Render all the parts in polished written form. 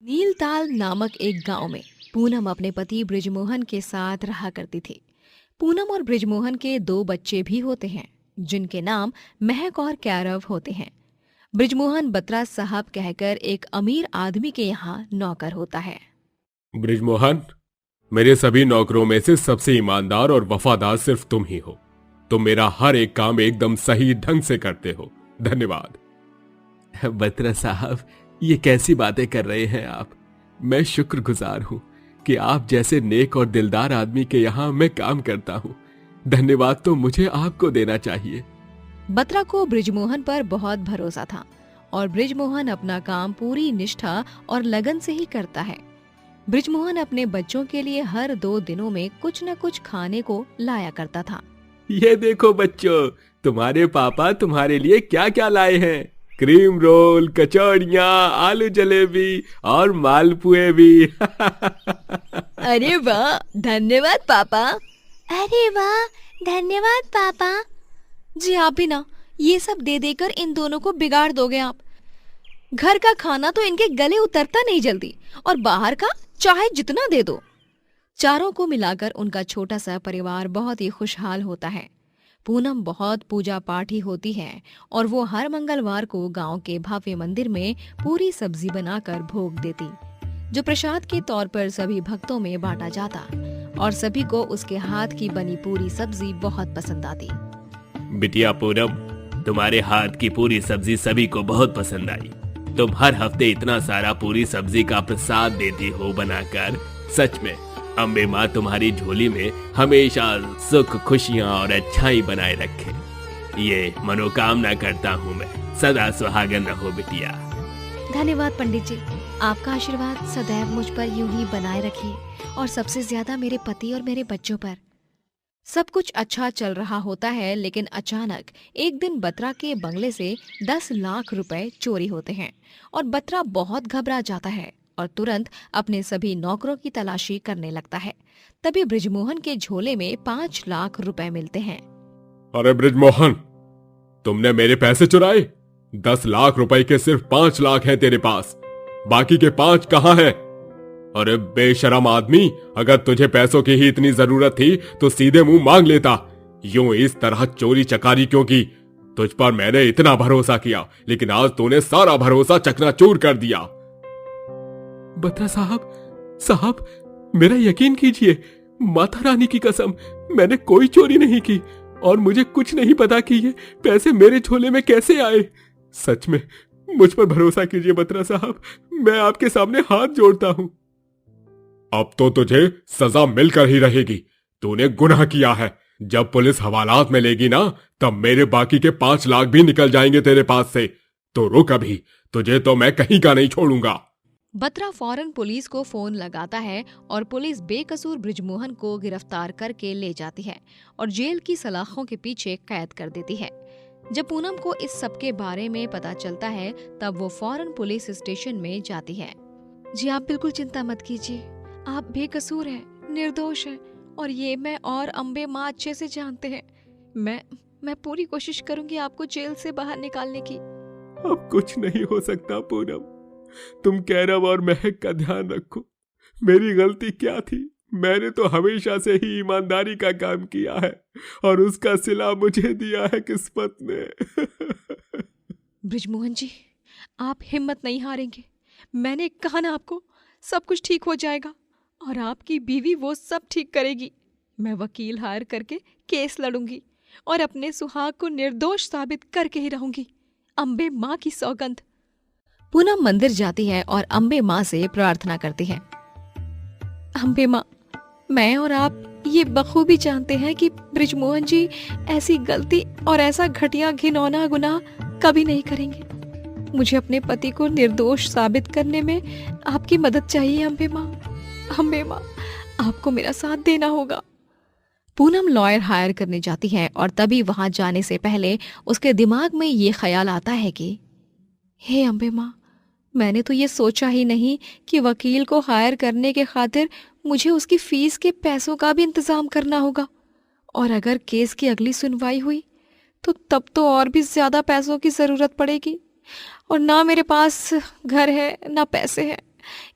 नीलताल नामक एक गांव में पूनम अपने पति बृजमोहन के साथ रहा करती थी। पूनम और बृजमोहन के दो बच्चे भी होते हैं जिनके नाम महक और कैरव होते हैं। बृजमोहन बत्रा साहब कहकर एक अमीर आदमी के यहाँ नौकर होता है। बृजमोहन, मेरे सभी नौकरों में से सबसे ईमानदार और वफादार सिर्फ तुम ही हो। तुम मेरा हर एक काम एकदम सही ढंग से करते हो। धन्यवाद। बत्रा साहब, ये कैसी बातें कर रहे हैं आप। मैं शुक्रगुजार हूँ कि आप जैसे नेक और दिलदार आदमी के यहाँ मैं काम करता हूँ। धन्यवाद तो मुझे आपको देना चाहिए। बत्रा को बृजमोहन पर बहुत भरोसा था और बृजमोहन अपना काम पूरी निष्ठा और लगन से ही करता है। बृजमोहन अपने बच्चों के लिए हर 2 दिनों में कुछ न कुछ खाने को लाया करता था। ये देखो बच्चों, तुम्हारे पापा तुम्हारे लिए क्या क्या लाए हैं। क्रीम रोल, कचौड़ियाँ, आलू जलेबी और मालपुए भी। अरे वाह, धन्यवाद पापा। अरे वाह, धन्यवाद पापा। जी आप भी ना, ये सब दे देकर इन दोनों को बिगाड़ दोगे आप। घर का खाना तो इनके गले उतरता नहीं जल्दी, और बाहर का चाहे जितना दे दो। चारों को मिलाकर उनका छोटा सा परिवार बहुत ही खुशहाल होता है। पूनम बहुत पूजा पाठी होती है और वो हर मंगलवार को गांव के भव्य मंदिर में पूरी सब्जी बनाकर भोग देती, जो प्रसाद के तौर पर सभी भक्तों में बांटा जाता और सभी को उसके हाथ की बनी पूरी सब्जी बहुत पसंद आती। बिटिया पूनम, तुम्हारे हाथ की पूरी सब्जी सभी को बहुत पसंद आई। तुम हर हफ्ते इतना सारा पूरी सब्जी का प्रसाद देती हो बनाकर। सच में अम्बे माँ तुम्हारी झोली में हमेशा सुख, खुशियाँ और अच्छाई बनाए रखे। ये मनोकामना करता हूँ मैं। सदा सुहागन रहो बिटिया। धन्यवाद पंडित जी, आपका आशीर्वाद सदैव मुझ पर यूं ही बनाए रखिए, और सबसे ज्यादा मेरे पति और मेरे बच्चों पर। सब कुछ अच्छा चल रहा होता है, लेकिन अचानक एक दिन बत्रा के बंगले से 10 लाख रुपए चोरी होते हैं और बत्रा बहुत घबरा जाता है और तुरंत अपने सभी नौकरों की तलाशी करने लगता है। तभी बृजमोहन के झोले में 5 लाख रुपए मिलते हैं। अरे बृजमोहन, तुमने मेरे पैसे चुराए। 10 लाख रुपए के सिर्फ 5 लाख हैं तेरे पास, बाकी के 5 कहाँ हैं? अरे बेशरम आदमी, अगर तुझे पैसों की ही इतनी जरूरत थी तो सीधे मुंह मांग लेता। यूं इस तरह चोरी चकारी क्यों की? तुझ पर मैंने इतना भरोसा किया, लेकिन आज तूने सारा भरोसा चकनाचूर कर दिया। बत्रा साहब, मेरा यकीन कीजिए, माता रानी की कसम, मैंने कोई चोरी नहीं की और मुझे कुछ नहीं पता कि ये पैसे मेरे झोले में कैसे आए। सच में मुझ पर भरोसा कीजिए बत्रा साहब, मैं आपके सामने हाथ जोड़ता हूँ। अब तो तुझे सजा मिलकर ही रहेगी। तूने गुनाह किया है। जब पुलिस हवालात में लेगी ना, तब मेरे बाकी के 5 लाख भी निकल जाएंगे तेरे पास से। तो रुक अभी, तुझे तो मैं कहीं का नहीं छोड़ूंगा। बत्रा फौरन पुलिस को फोन लगाता है और पुलिस बेकसूर बृजमोहन को गिरफ्तार करके ले जाती है और जेल की सलाखों के पीछे कैद कर देती है। जब पूनम को इस सब के बारे में पता चलता है, तब वो फौरन पुलिस स्टेशन में जाती है। जी आप बिल्कुल चिंता मत कीजिए, आप बेकसूर हैं, निर्दोष हैं, और ये मैं और अम्बे माँ अच्छे से जानते हैं। मैं पूरी कोशिश करूंगी आपको जेल से बाहर निकालने की। अब कुछ नहीं हो सकता पूनम, तुम कैरव और महक का ध्यान रखो। मेरी गलती क्या थी? मैंने तो हमेशा से ही ईमानदारी का काम किया है और उसका सिला मुझे दिया है किस्मत ने। बृजमोहन जी, आप हिम्मत नहीं हारेंगे। मैंने कहा ना आपको, सब कुछ ठीक हो जाएगा और आपकी बीवी वो सब ठीक करेगी। मैं वकील हायर करके केस लड़ूंगी और अपने सुहाग को निर्दोष साबित करके ही रहूंगी। अम्बे माँ की सौगंध। पूनम मंदिर जाती है और अम्बे माँ से प्रार्थना करती है। अम्बे माँ, मैं और आप ये बखूबी जानते हैं कि बृजमोहन जी ऐसी गलती और ऐसा घटिया घिनौना गुनाह कभी नहीं करेंगे। मुझे अपने पति को निर्दोष साबित करने में आपकी मदद चाहिए अम्बे माँ। अम्बे माँ, आपको मेरा साथ देना होगा। पूनम लॉयर हायर करने जाती है और तभी वहां जाने से पहले उसके दिमाग में ये ख्याल आता है कि हे अम्बे माँ, मैंने तो ये सोचा ही नहीं कि वकील को हायर करने के खातिर मुझे उसकी फीस के पैसों का भी इंतजाम करना होगा, और अगर केस की अगली सुनवाई हुई तो तब तो और भी ज्यादा पैसों की जरूरत पड़ेगी, और ना मेरे पास घर है ना पैसे हैं,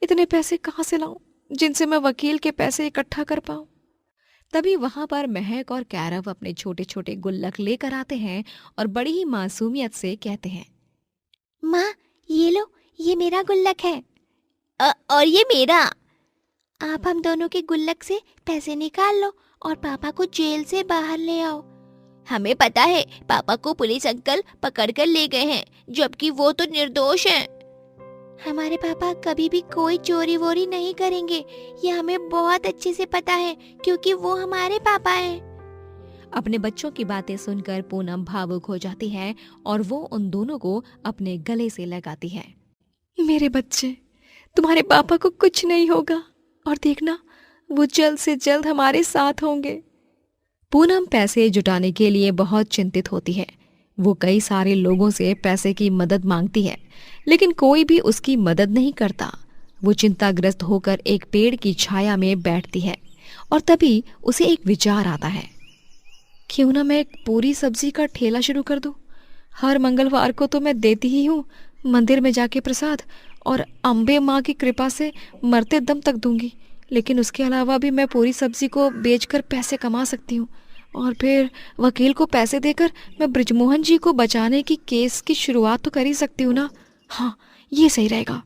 इतने पैसे कहाँ से लाऊं जिनसे मैं वकील के पैसे इकट्ठा कर पाऊं। तभी वहां पर महक और कैरव अपने छोटे छोटे गुल्लक लेकर आते हैं और बड़ी ही मासूमियत से कहते हैं, माँ ये लो, ये मेरा गुल्लक है। और ये मेरा। आप हम दोनों के गुल्लक से पैसे निकाल लो और पापा को जेल से बाहर ले आओ। हमें पता है पापा को पुलिस अंकल पकड़ कर ले गए हैं, जबकि वो तो निर्दोष हैं। हमारे पापा कभी भी कोई चोरी वोरी नहीं करेंगे, ये हमें बहुत अच्छे से पता है, क्योंकि वो हमारे पापा हैं। अपने बच्चों की बातें सुनकर पूनम भावुक हो जाती है और वो उन दोनों को अपने गले से लगाती है। मेरे बच्चे, तुम्हारे पापा को कुछ नहीं होगा और देखना वो जल्द से जल्द हमारे साथ होंगे। पूनम पैसे जुटाने के लिए बहुत चिंतित होती है। वो कई सारे लोगों से पैसे की मदद मांगती है, लेकिन कोई भी उसकी मदद नहीं करता। वो चिंताग्रस्त होकर एक पेड़ की छाया में बैठती है और तभी उसे एक विचार आता है, क्यों ना मैं एक पूरी सब्जी का ठेला शुरू कर दूं। हर मंगलवार को तो मैं देती ही हूँ मंदिर में जाके प्रसाद, और अम्बे माँ की कृपा से मरते दम तक दूंगी, लेकिन उसके अलावा भी मैं पूरी सब्जी को बेचकर पैसे कमा सकती हूँ और फिर वकील को पैसे देकर मैं बृजमोहन जी को बचाने की केस की शुरुआत तो कर ही सकती हूँ ना। हाँ, ये सही रहेगा।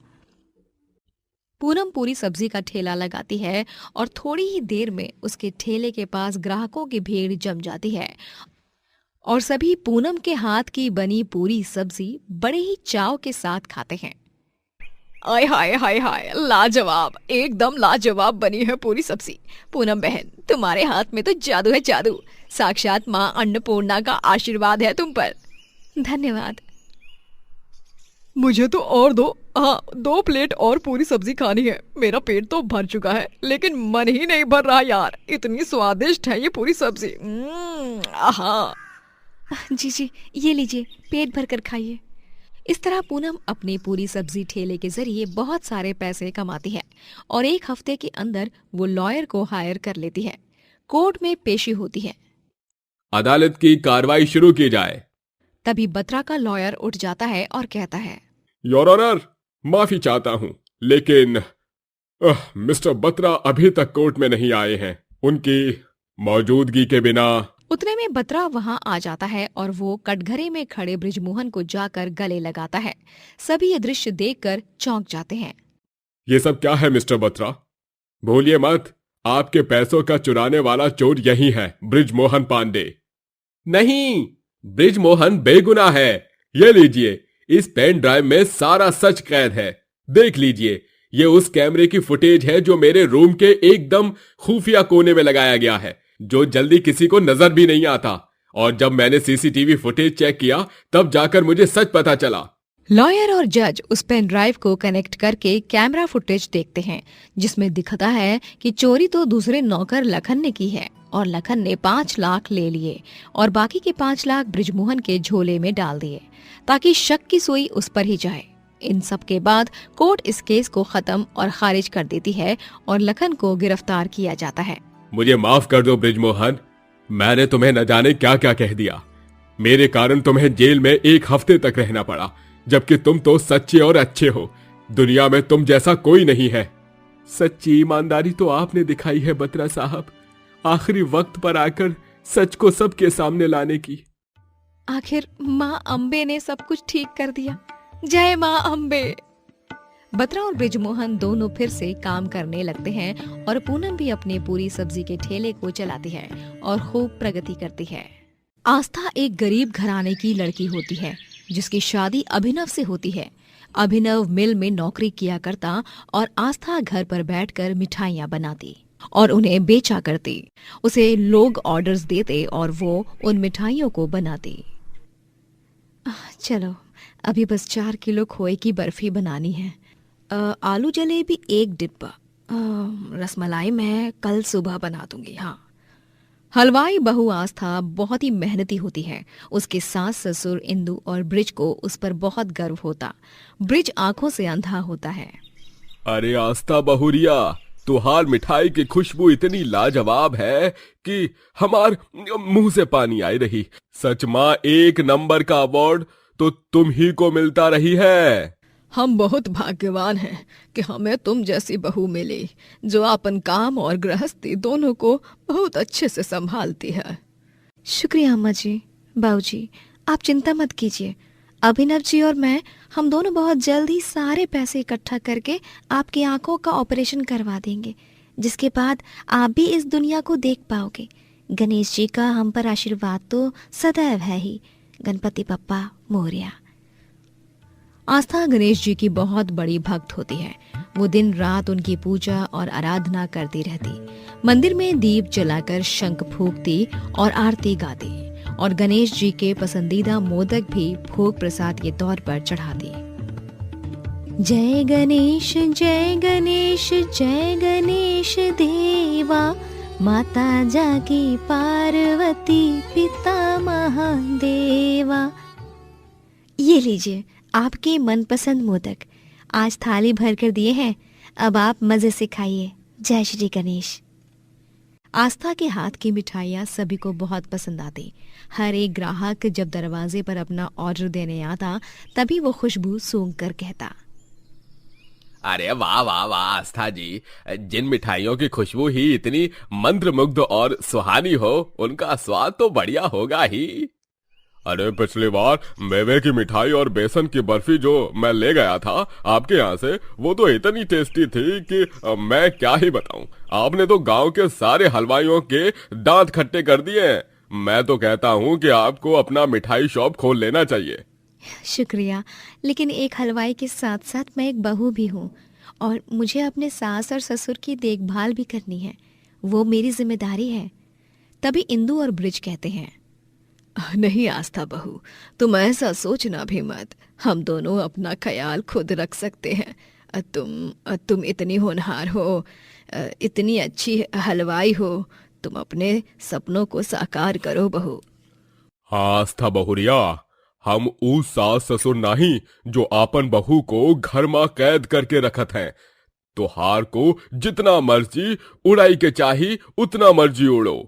पूनम पूरी सब्जी का ठेला लगाती है और थोड़ी ही देर में उसके ठेले के पास ग्राहकों की भीड़ जम जाती है और सभी पूनम के हाथ की बनी पूरी सब्जी बड़े ही चाव के साथ खाते हैं। आय हाय हाय हाय, लाजवाब, एकदम लाजवाब बनी है पूरी सब्जी। पूनम बहन, तुम्हारे हाथ में तो जादू है, जादू। साक्षात माँ अन्नपूर्णा का आशीर्वाद है तुम पर। धन्यवाद। मुझे तो और दो, हाँ 2 प्लेट और पूरी सब्जी खानी है। मेरा पेट तो भर चुका है, लेकिन मन ही नहीं भर रहा यार। इतनी स्वादिष्ट है ये पूरी सब्जी। आहा। जी जी, ये लीजिए, पेट भर कर खाइए। इस तरह पूनम अपनी पूरी सब्जी ठेले के जरिए बहुत सारे पैसे कमाती है और एक हफ्ते के अंदर वो लॉयर को हायर कर लेती है। कोर्ट में पेशी होती है। अदालत की कार्रवाई शुरू की जाए। तभी बत्रा का लॉयर उठ जाता है और कहता है, योर ऑनर, माफी चाहता हूं, लेकिन मिस्टर बत्रा अभी तक कोर्ट में नहीं आए हैं। उनकी मौजूदगी के बिना। उतने में बत्रा वहां आ जाता है और वो कटघरे में खड़े बृजमोहन को जाकर गले लगाता है। सभी ये दृश्य देखकर चौंक जाते हैं। ये सब क्या है मिस्टर बत्रा? भूलिए मत, आपके पैसों का चुराने वाला चोर यही है, बृजमोहन पांडे। नहीं, बृजमोहन बेगुनाह है। ये लीजिए, इस पेन ड्राइव में सारा सच कैद है। देख लीजिए, ये उस कैमरे की फुटेज है जो मेरे रूम के एकदम खुफिया कोने में लगाया गया है, जो जल्दी किसी को नजर भी नहीं आता। और जब मैंने सीसीटीवी फुटेज चेक किया तब जाकर मुझे सच पता चला। लॉयर और जज उस पेन ड्राइव को कनेक्ट करके कैमरा फुटेज देखते हैं, जिसमें दिखता है कि चोरी तो दूसरे नौकर लखन ने की है और लखन ने 5 लाख ले लिए और बाकी के 5 लाख बृजमोहन के झोले में डाल दिए ताकि शक की सुई उस पर ही जाए। इन सब के बाद कोर्ट इस केस को खत्म और खारिज कर देती है और लखन को गिरफ्तार किया जाता है। मुझे माफ कर दो बृजमोहन, मैंने तुम्हें न जाने क्या क्या कह दिया। मेरे कारण तुम्हें जेल में 1 हफ्ते तक रहना पड़ा, जबकि तुम तो सच्चे और अच्छे हो। दुनिया में तुम जैसा कोई नहीं है। सच्ची ईमानदारी तो आपने दिखाई है बत्रा साहब, आखिरी वक्त पर आकर सच को सबके सामने लाने की। आखिर माँ अम्बे ने सब कुछ ठीक कर दिया। जय माँ अम्बे। बत्रा और बृजमोहन दोनों फिर से काम करने लगते हैं और पूनम भी अपने पूरी सब्जी के ठेले को चलाती है और खूब प्रगति करती है। आस्था एक गरीब घराने की लड़की होती है जिसकी शादी अभिनव से होती है। अभिनव मिल में नौकरी किया करता और आस्था घर पर बैठकर मिठाइयाँ बनाती और उन्हें बेचा करती। उसे लोग ऑर्डर्स देते और वो उन मिठाइयों को बनाती। चलो, अभी बस 4 किलो खोए की बर्फी बनानी है। आलू जलेबी 1 डिब्बा। रसमलाई मैं कल सुबह बना दूंगी। हाँ। हलवाई बहू आस्था बहुत ही मेहनती होती है। उसके सास ससुर इंदु और ब्रिज को उस पर बहुत गर्व होता। ब्रिज आंखों से अंधा होता है। अरे आस्था बहुरिया, तुहार मिठाई की खुशबू इतनी लाजवाब है कि हमार मुंह से पानी आई रही। सच मां, 1 नंबर का अवार्ड तो तुम ही को मिलता रही है। हम बहुत भाग्यवान हैं कि हमें तुम जैसी बहू मिली जो अपन काम और गृहस्थी दोनों को बहुत अच्छे से संभालती है। शुक्रिया अम्मा जी। बाबूजी, आप चिंता मत कीजिए। अभिनव जी और मैं, हम दोनों बहुत जल्द ही सारे पैसे इकट्ठा करके आपकी आंखों का ऑपरेशन करवा देंगे, जिसके बाद आप भी इस दुनिया को देख पाओगे। गणेश जी का हम पर आशीर्वाद तो सदैव है ही। गणपति बप्पा मोरया। आस्था गणेश जी की बहुत बड़ी भक्त होती है। वो दिन रात उनकी पूजा और आराधना करती रहती। मंदिर में दीप जलाकर शंख फूंकती और आरती गाती और गणेश जी के पसंदीदा मोदक भी भोग प्रसाद के तौर पर चढ़ाती। जय गणेश जय गणेश जय गणेश देवा, माता जागी पार्वती पिता महादेवा। ये लीजिए आपके मनपसंद मोदक, आज थाली भर कर दिए हैं, अब आप मजे से खाइए। जय श्री गणेश। आस्था के हाथ की मिठाइयाँ सभी को बहुत पसंद आती। हर एक ग्राहक जब दरवाजे पर अपना ऑर्डर देने आता तभी वो खुशबू सूंघ कर कहता, अरे वाह वाह वाह आस्था जी, जिन मिठाइयों की खुशबू ही इतनी मंत्रमुग्ध और सुहानी हो, उनका स्वाद तो बढ़िया होगा ही। अरे पिछली बार मेवे की मिठाई और बेसन की बर्फी जो मैं ले गया था आपके यहाँ से, वो तो इतनी टेस्टी थी कि मैं क्या ही बताऊं। आपने तो गांव के सारे हलवाइयों के दांत खट्टे कर दिए हैं। मैं तो कहता हूँ कि आपको अपना मिठाई शॉप खोल लेना चाहिए। शुक्रिया, लेकिन एक हलवाई के साथ साथ मैं एक बहू भी हूँ और मुझे अपने सास और ससुर की देखभाल भी करनी है। वो मेरी जिम्मेदारी है। तभी इंदु और ब्रिज कहते हैं, नहीं आस्था बहू, तुम ऐसा सोचना भी मत। हम दोनों अपना ख्याल खुद रख सकते हैं। तुम इतनी होनहार हो, इतनी अच्छी हलवाई हो, तुम अपने सपनों को साकार करो बहू। हाँ आस्था बहुरिया, हम ऊ सास ससुर नहीं जो आपन बहू को घर में कैद करके रखत हैं। तो हार को जितना मर्जी उड़ाई के चाही उतना मर्जी उड़ो।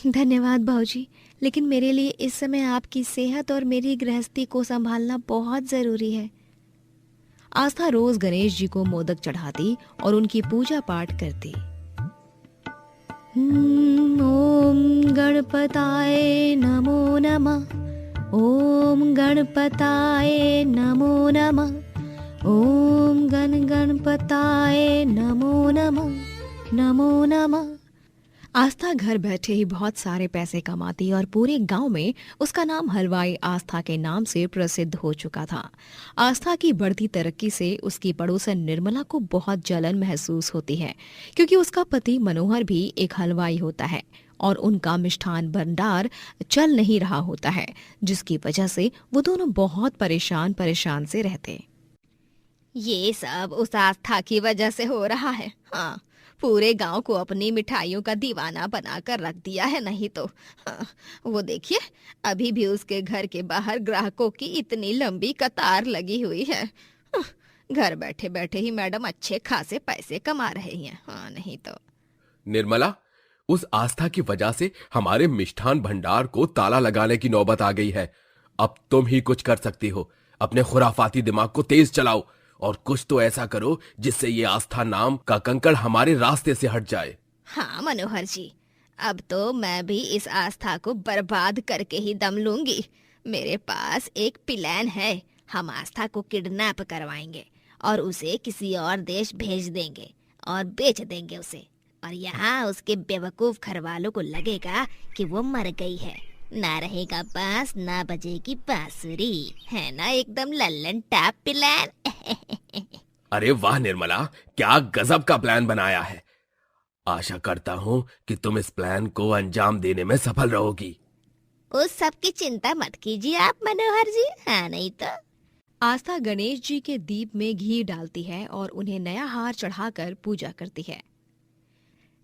धन्यवाद बाबूजी, लेकिन मेरे लिए इस समय आपकी सेहत और मेरी गृहस्थी को संभालना बहुत जरूरी है। आस्था रोज गणेश जी को मोदक चढ़ाती और उनकी पूजा पाठ करती। ओम गणपताय नमो नमः, ओम गणपताय नमो नमः, ओम गणपताय नमो नमः, नमो नमः। आस्था घर बैठे ही बहुत सारे पैसे कमाती और पूरे गांव में उसका नाम हलवाई आस्था के नाम से प्रसिद्ध हो चुका था। आस्था की बढ़ती तरक्की से उसकी पड़ोसन निर्मला को बहुत जलन महसूस होती है, क्योंकि उसका पति मनोहर भी एक हलवाई होता है और उनका मिष्ठान भंडार चल नहीं रहा होता है, जिसकी वजह से वो दोनों बहुत परेशान से रहते। ये सब उस आस्था की वजह से हो रहा है। हाँ, पूरे गांव को अपनी मिठाइयों का दीवाना बनाकर रख दिया है। नहीं तो हाँ, वो देखिए, अभी भी उसके घर के बाहर ग्राहकों की इतनी लंबी कतार लगी हुई है। घर बैठे बैठे ही मैडम अच्छे खासे पैसे कमा रहे हैं। हाँ, नहीं तो। निर्मला, उस आस्था की वजह से हमारे मिष्ठान भंडार को ताला लगाने की नौबत आ गई है। अब तुम ही कुछ कर सकती हो। अपने खुराफाती दिमाग को तेज चलाओ और कुछ तो ऐसा करो जिससे ये आस्था नाम का कंकड़ हमारे रास्ते से हट जाए। हाँ मनोहर जी, अब तो मैं भी इस आस्था को बर्बाद करके ही दम लूंगी। मेरे पास एक प्लान है। हम आस्था को किडनैप करवाएंगे और उसे किसी और देश भेज देंगे और बेच देंगे उसे। और यहाँ उसके बेवकूफ घरवालों को लगेगा कि वो मर गई है। ना रहेगा बांस, ना बजेगी बांसुरी। है ना एकदम लल्लन टैप प्लान। अरे वाह निर्मला, क्या गजब का प्लान बनाया है। आशा करता हूँ कि तुम इस प्लान को अंजाम देने में सफल रहोगी। उस सब की चिंता मत कीजिए आप मनोहर जी। हाँ, नहीं तो। आस्था गणेश जी के दीप में घी डालती है और उन्हें नया हार चढ़ाकर पूजा करती है।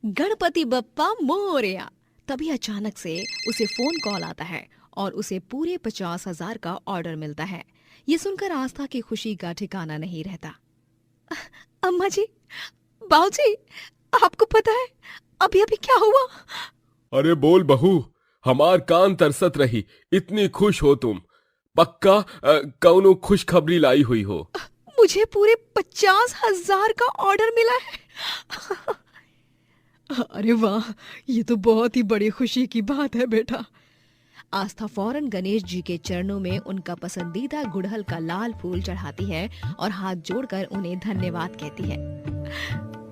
गणपति बप्पा मोरया। तभी अचानक से उसे फोन कॉल आता है और उसे पूरे 50,000 का ऑर्डर मिलता है। ये सुनकर आस्था की खुशी का ठिकाना नहीं रहता। अम्मा जी, बाबूजी, आपको पता है अभी अभी क्या हुआ? अरे बोल बहू, हमार कान तरसत रही। इतनी खुश हो तुम, पक्का कौनो खुशखबरी लाई हुई हो। मुझे पूरे 50,000 का ऑर्डर मिला है। अरे वाह, ये तो बहुत ही बड़ी खुशी की बात है बेटा। आस्था फौरन गणेश जी के चरणों में उनका पसंदीदा गुड़हल का लाल फूल चढ़ाती है और हाथ जोड़कर उन्हें धन्यवाद कहती है।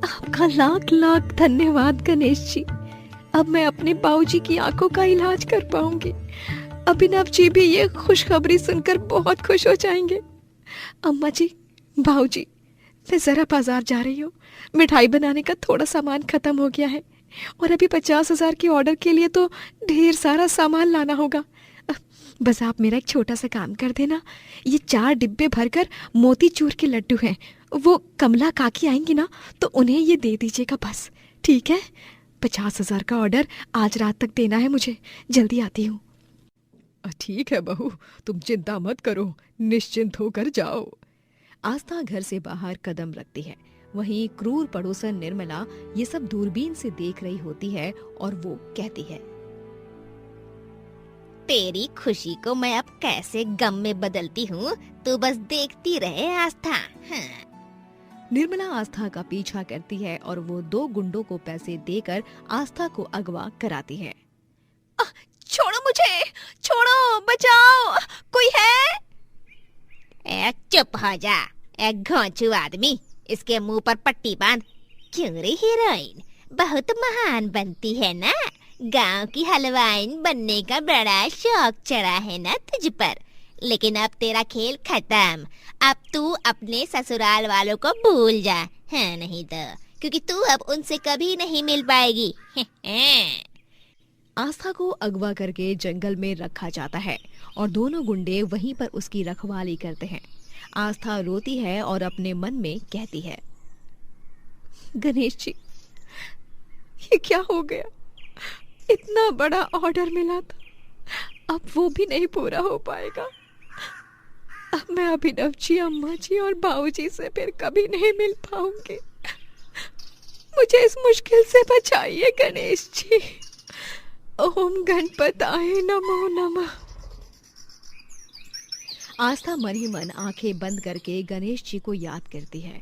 आपका लाख लाख धन्यवाद गणेश जी। अब मैं अपने बाबूजी की आंखों का इलाज कर पाऊंगी। अभिनव जी भी ये खुशखबरी सुनकर बहुत खुश हो जाएंगे। अम्मा जी, बाबूजी, मैं जरा बाजार जा रही हूँ। मिठाई बनाने का थोड़ा सामान खत्म हो गया है और अभी 50,000 के ऑर्डर के लिए तो ढेर सारा सामान लाना होगा। बस आप मेरा एक छोटा सा काम कर देना। ये 4 डिब्बे भरकर मोतीचूर के लड्डू हैं। वो कमला काकी आएंगी ना, तो उन्हें ये दे दीजिएगा बस। ठीक है? 50,000 का ऑर्डर आज रात तक देना है मुझे। जल्दी आती हूँ। ठीक है बहू, तुम चिंता मत करो, निश्चिंत होकर जाओ। आस्था घर से बाहर कदम रखती है। वहीं क्रूर पड़ोसन निर्मला ये सब दूरबीन से देख रही होती है और वो कहती है, तेरी खुशी को मैं अब कैसे गम में बदलती हूँ, तू बस देखती रहे आस्था। हाँ। निर्मला आस्था का पीछा करती है और वो 2 गुंडों को पैसे देकर आस्था को अगवा कराती है। छोड़ो मुझे, छोड़ो, बचाओ, कोई है? चुप हो जा, एक घोंचू आदमी, इसके मुंह पर पट्टी बांध। क्यों रे हीरोइन, बहुत महान बनती है ना? गांव की हलवाइन बनने का बड़ा शौक चढ़ा है ना तुझ पर। लेकिन अब तेरा खेल खत्म। अब तू अपने ससुराल वालों को भूल जा, है नहीं तो, क्योंकि तू अब उनसे कभी नहीं मिल पाएगी। आस्था को अगवा करके जंगल में रखा जाता है और दोनों गुंडे वहीं पर उसकी रखवाली करते हैं। आस्था रोती है और अपने मन में कहती है, गणेश जी, ये क्या हो गया? इतना बड़ा ऑर्डर मिला था, अब वो भी नहीं पूरा हो पाएगा। अब मैं अभिनव जी, अम्मा जी और बाबूजी से फिर कभी नहीं मिल पाऊंगी। मुझे इस मुश्किल से बचाइए गणेश जी। ओम गणपताय नमो नमः। आस्था मन ही मन आंखें बंद करके गणेश जी को याद करती है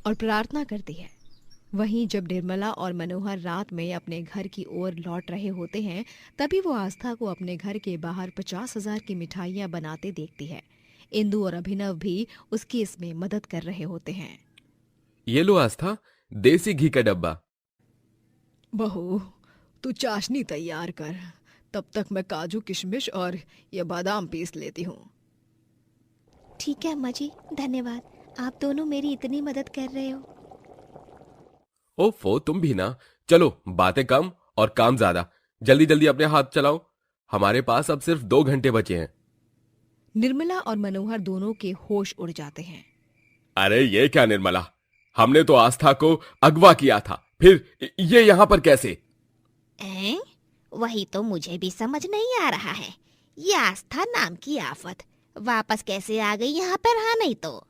और प्रार्थना करती है। वहीं जब निर्मला और मनोहर रात में अपने घर की ओर लौट रहे होते हैं, तभी वो आस्था को अपने घर के बाहर 50,000 की मिठाइयां बनाते देखती है। इंदु और अभिनव भी उसकी इसमें मदद कर रहे होते हैं। ये लो आस्था, देसी घी का डब्बा। बहू, तू चाशनी तैयार कर, तब तक मैं काजू किशमिश और ये बादाम पीस लेती हूँ। ठीक है अम्मा जी, धन्यवाद। आप दोनों मेरी इतनी मदद कर रहे हो। ओफो, तुम भी ना। चलो, बातें कम और काम ज्यादा। जल्दी जल्दी अपने हाथ चलाओ, हमारे पास अब सिर्फ 2 घंटे बचे हैं। निर्मला और मनोहर दोनों के होश उड़ जाते हैं। अरे ये क्या निर्मला, हमने तो आस्था को अगवा किया था, फिर ये यहाँ पर कैसे? वही तो मुझे भी समझ नहीं आ रहा है। ये आस्था नाम की आफत वापस कैसे आ गई यहाँ पर? हाँ नहीं तो।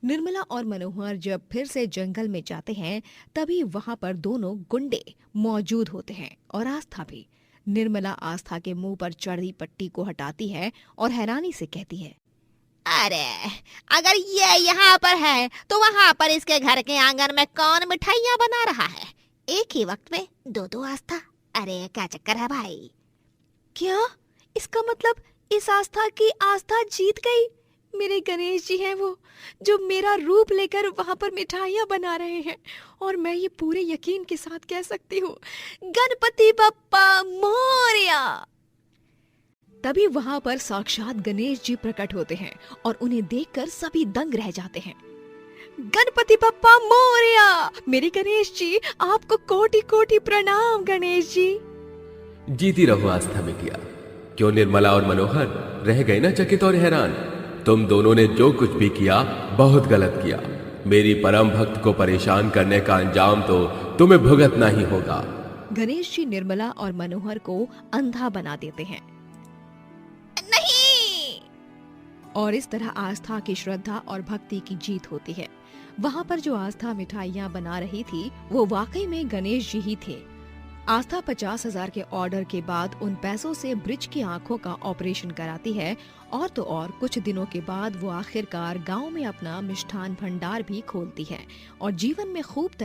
निर्मला और मनोहर जब फिर से जंगल में जाते हैं, तभी वहां पर दोनों गुंडे मौजूद होते हैं और आस्था भी। निर्मला आस्था के मुंह पर चढ़ी पट्टी को हटाती है और हैरानी से कहती है, अरे अगर ये यहाँ पर है तो वहाँ पर इसके घर के आंगन में कौन मिठाइयाँ बना रहा है? एक ही वक्त में 2 आस्था। अरे क्या चक्कर है भाई? क्या इसका मतलब इस आस्था की आस्था जीत गई? मेरे गणेश जी हैं वो, जो मेरा रूप लेकर वहां पर मिठाइयां बना रहे हैं। और मैं ये पूरे यकीन के साथ कह सकती हूँ, गणपति बप्पा मोरया। तभी वहां पर साक्षात गणेश जी प्रकट होते हैं और उन्हें देखकर सभी दंग रह जाते हैं। गणपति बप्पा मोरया! मेरे गणेश जी, आपको कोटि कोटि प्रणाम गणेश जी। जीती रहो आस्था बिटिया। क्यों निर्मला और मनोहर रह गए ना चकित और हैरान? तुम दोनों ने जो कुछ भी किया बहुत गलत किया। मेरी परम भक्त को परेशान करने का अंजाम तो तुम्हें भुगतना ही होगा। गणेश जी निर्मला और मनोहर को अंधा बना देते हैं। नहीं! और इस तरह आस्था की श्रद्धा और भक्ति की जीत होती है। वहाँ पर जो आस्था मिठाइयाँ बना रही थी, वो वाकई में गणेश जी ही थे। आस्था 50,000 के ऑर्डर के बाद उन पैसों से ब्रिज की आंखों का ऑपरेशन कराती है और तो और कुछ दिनों के बाद वो आखिरकार गांव में अपना मिष्ठान भंडार भी खोलती है और जीवन में खूब तरक्की